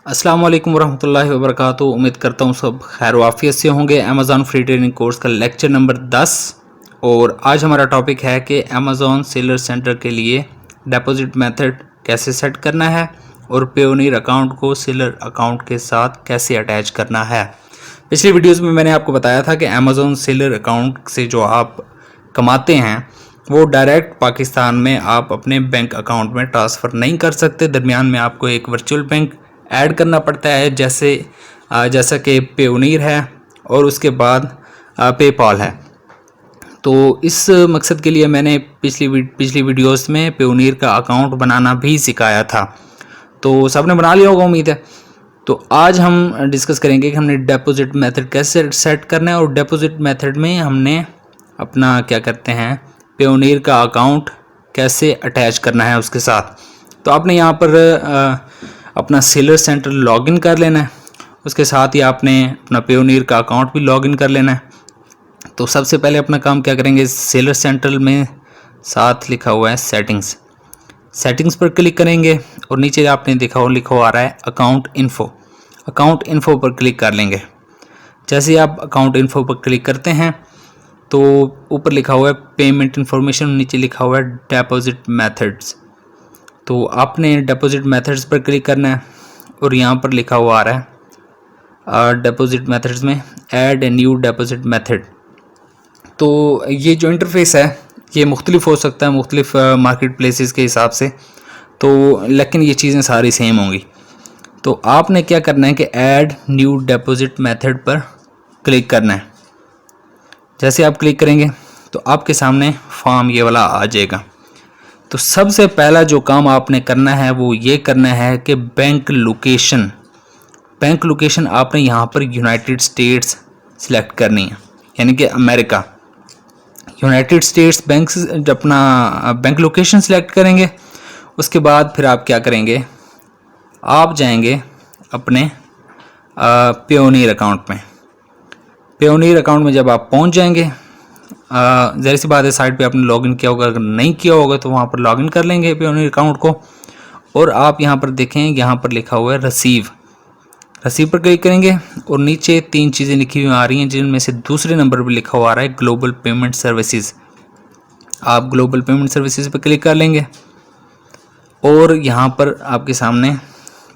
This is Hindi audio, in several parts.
अस्सलाम वालेकुम वरहमतुल्लाहि वबरकातुहू। उम्मीद करता हूँ सब खैर वाफियत से होंगे। अमेज़ॉन फ्री ट्रेनिंग कोर्स का लेक्चर नंबर 10 और आज हमारा टॉपिक है कि अमेज़ॉन सेलर सेंटर के लिए डिपॉजिट मेथड कैसे सेट करना है और पेयोनियर अकाउंट को सेलर अकाउंट के साथ कैसे अटैच करना है। पिछली वीडियोस में मैंने आपको बताया था कि अमेज़ॉन सेलर अकाउंट से जो आप कमाते हैं वो डायरेक्ट पाकिस्तान में आप अपने बैंक अकाउंट में ट्रांसफ़र नहीं कर सकते। दरमियान में आपको एक वर्चुअल बैंक ऐड करना पड़ता है, जैसा कि पेयोनियर है और उसके बाद पेपाल है। तो इस मकसद के लिए मैंने पिछली वीडियोस में पेयोनियर का अकाउंट बनाना भी सिखाया था, तो सबने बना लिया होगा उम्मीद है। तो आज हम डिस्कस करेंगे कि हमने डिपॉजिट मेथड कैसे सेट करना है और डिपॉजिट मेथड में हमने अपना क्या करते हैं पेयोनियर का अकाउंट कैसे अटैच करना है उसके साथ। तो आपने यहाँ पर अपना सेलर सेंटर लॉगिन कर लेना है, उसके साथ ही आपने अपना पेयोनियर का अकाउंट भी लॉगिन कर लेना है। तो सबसे पहले अपना काम क्या करेंगे, सेलर सेंटर में साथ लिखा हुआ है सेटिंग्स पर क्लिक करेंगे और नीचे आपने लिखा हुआ आ रहा है अकाउंट इन्फो पर क्लिक कर लेंगे। जैसे ही आप अकाउंट इन्फो पर क्लिक करते हैं तो ऊपर लिखा हुआ है पेमेंट इन्फॉर्मेशन, नीचे लिखा हुआ है डिपॉजिट मेथड्स। तो आपने डिपॉजिट मेथड्स पर क्लिक करना है और यहाँ पर लिखा हुआ आ रहा है डिपॉजिट मेथड्स में add a new deposit method. तो ये जो इंटरफेस है ये मुख्तलिफ हो सकता है मुख्तलिफ मार्केट प्लेसेस के हिसाब से, तो लेकिन ये चीज़ें सारी सेम होंगी। तो आपने क्या करना है कि ऐड न्यू डिपॉजिट मेथड पर क्लिक करना है। जैसे आप क्लिक करेंगे तो आपके सामने फॉर्म ये वाला आ जाएगा। तो सबसे पहला जो काम आपने करना है वो ये करना है कि बैंक लोकेशन आपने यहाँ पर यूनाइटेड स्टेट्स सिलेक्ट करनी है, यानी कि अमेरिका। यूनाइटेड स्टेट्स अपना बैंक लोकेशन सिलेक्ट करेंगे। उसके बाद फिर आप क्या करेंगे, आप जाएंगे अपने पेयोनियर अकाउंट में। पेयोनियर अकाउंट में जब आप पहुँच जाएंगे, ज़ाहिर सी बात है साइट पे आपने लॉगिन किया होगा, अगर नहीं किया होगा तो वहाँ पर लॉगिन कर लेंगे पेयोनियर अकाउंट को। और आप यहाँ पर देखें, यहाँ पर लिखा हुआ है रसीव पर क्लिक करेंगे और नीचे 3 चीज़ें लिखी हुई आ रही हैं, जिनमें से दूसरे नंबर पर लिखा हुआ आ रहा है ग्लोबल पेमेंट सर्विसेज। आप ग्लोबल पेमेंट सर्विसेज पर क्लिक कर लेंगे और यहाँ पर आपके सामने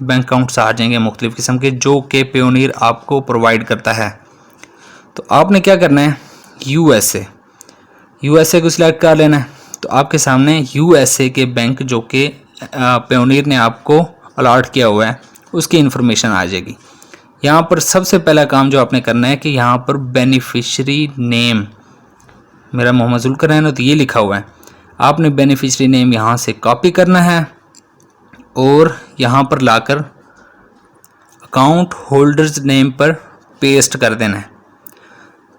बैंक अकाउंट्स आ जाएंगे मुख्तलिफ़ किस्म के, जो कि पेयोनियर आपको प्रोवाइड करता है। तो आपने क्या करना है, यूएसए को सिलेक्ट कर लेना है। तो आपके सामने यूएसए के बैंक जो कि पेयोनियर ने आपको अलॉट किया हुआ है उसकी इन्फॉर्मेशन आ जाएगी। यहाँ पर सबसे पहला काम जो आपने करना है कि यहाँ पर बेनिफिशियरी नेम, मेरा मोहम्मद जुल्करनैन तो ये लिखा हुआ है, आपने बेनिफिशियरी नेम यहाँ से कॉपी करना है और यहाँ पर लाकर अकाउंट होल्डर्स नेम पर पेस्ट कर देना है।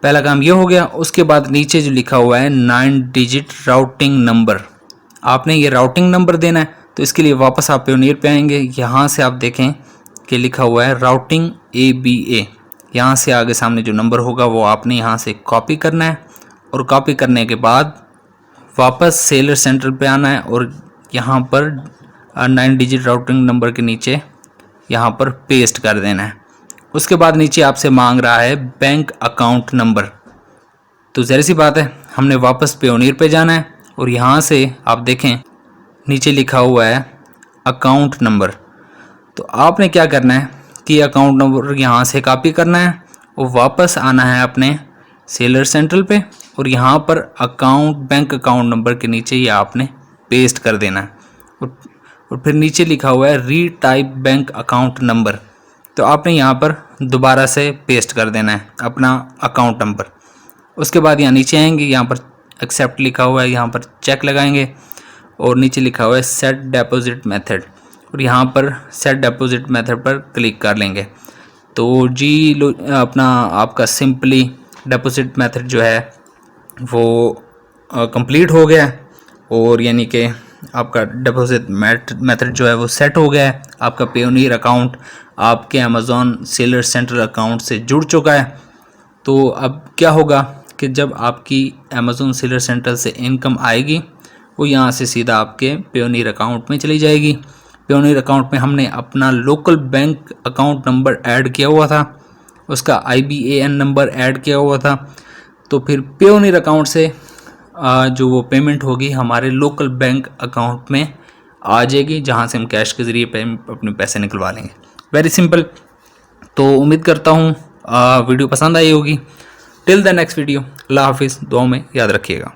पहला काम ये हो गया। उसके बाद नीचे जो लिखा हुआ है 9 डिजिट राउटिंग नंबर, आपने ये राउटिंग नंबर देना है। तो इसके लिए वापस आप पेयोनियर पे आएंगे, यहाँ से आप देखें कि लिखा हुआ है राउटिंग ABA। यहाँ से आगे सामने जो नंबर होगा वो आपने यहाँ से कॉपी करना है और कॉपी करने के बाद वापस सेलर सेंटर पे आना है और यहाँ पर 9 डिजिट राउटिंग नंबर के नीचे यहाँ पर पेस्ट कर देना है। उसके बाद नीचे आपसे मांग रहा है बैंक अकाउंट नंबर। तो ज़ाहिर सी बात है हमने वापस पेयोनियर पे जाना है और यहाँ से आप देखें नीचे लिखा हुआ है अकाउंट नंबर। तो आपने क्या करना है कि अकाउंट नंबर यहाँ से कॉपी करना है और वापस आना है अपने सेलर सेंटर पे और यहाँ पर बैंक अकाउंट नंबर के नीचे ये आपने पेस्ट कर देना है और फिर नीचे लिखा हुआ है रीटाइप बैंक अकाउंट नंबर। तो आपने यहाँ पर दोबारा से पेस्ट कर देना है अपना अकाउंट नंबर। उसके बाद यहाँ नीचे आएंगे, यहाँ पर एक्सेप्ट लिखा हुआ है, यहाँ पर चेक लगाएंगे और नीचे लिखा हुआ है सेट डिपॉजिट मेथड और यहाँ पर सेट डिपॉजिट मेथड पर क्लिक कर लेंगे। तो अपना आपका सिंपली डिपॉजिट मेथड जो है वो कंप्लीट हो गया और यानी कि आपका डिपॉजिट मेथड जो है वो सेट हो गया है। आपका पेयोनियर अकाउंट आपके अमेज़ॉन सेलर सेंटर अकाउंट से जुड़ चुका है। तो अब क्या होगा कि जब आपकी अमेज़ॉन सेलर सेंटर से इनकम आएगी वो यहाँ से सीधा आपके पेयोनियर अकाउंट में चली जाएगी। पेयोनियर अकाउंट में हमने अपना local bank account number add किया हुआ था, उसका IBAN नंबर ऐड किया हुआ था। तो फिर पेयोनियर अकाउंट से जो वो पेमेंट होगी हमारे लोकल बैंक अकाउंट में आ जाएगी, जहाँ से हम कैश के ज़रिए अपने पैसे निकलवा लेंगे। Very simple. तो उम्मीद करता हूँ वीडियो पसंद आई होगी। टिल द नेक्स्ट वीडियो, अल्लाह हाफिज़, दुआ में याद रखिएगा।